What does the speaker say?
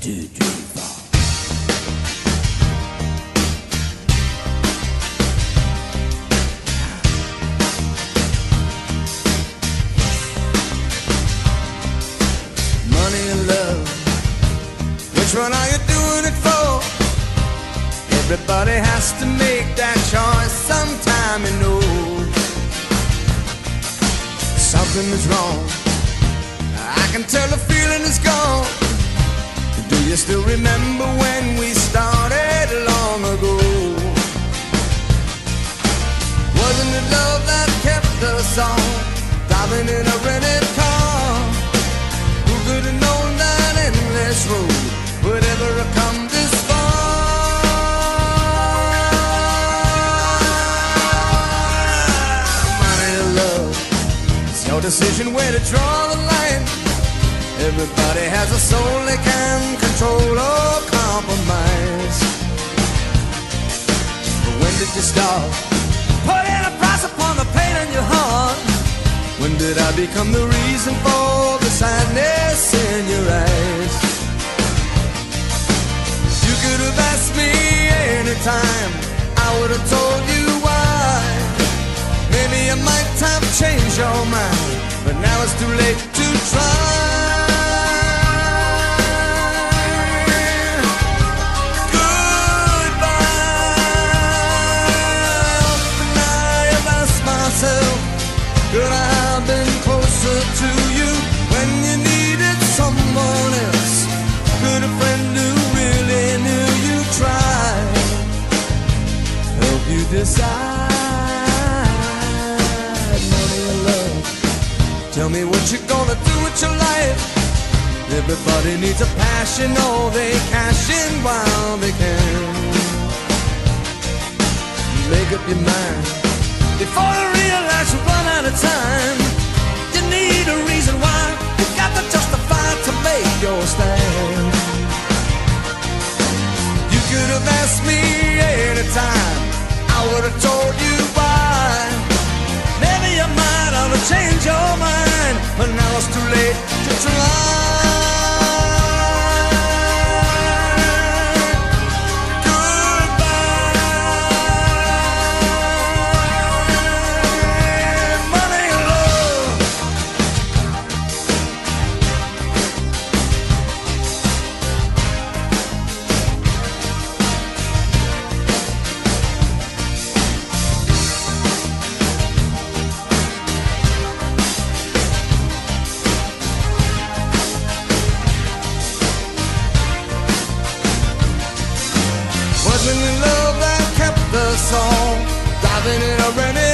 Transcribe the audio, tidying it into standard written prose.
2, 3, 4. Money and love, which one are you doing it for? Everybody has to make that choice sometime, you know. Something is wrong, I can tell the feeling is gone. Do you still remember when we started long ago? Wasn't it love that kept us on, driving in a rented car? Who could have known that endless road would ever have come this far? Money to love, it's your decision where to draw the line. Everybody has a soul they can control or compromise. But when did you start putting a price upon the pain in your heart? When did I become the reason for the sadness in your eyes? You could have asked me anytime, I would have told you why. Maybe I might have changed your mind, but now it's too late to try. Could I have been closer to you when you needed someone else? Could a friend who really knew you try help you decide? Money or love, tell me what you're gonna do with your life. Everybody needs a passion, or they cash in while they can. Make up your mind before you realize you run out of time. You need a reason why, you got to justify to make your stand. You could have asked me anytime, I would have told you why. Maybe you might have changed your mind, but now it's too late to try. Wasn't it love that kept us all driving in a rented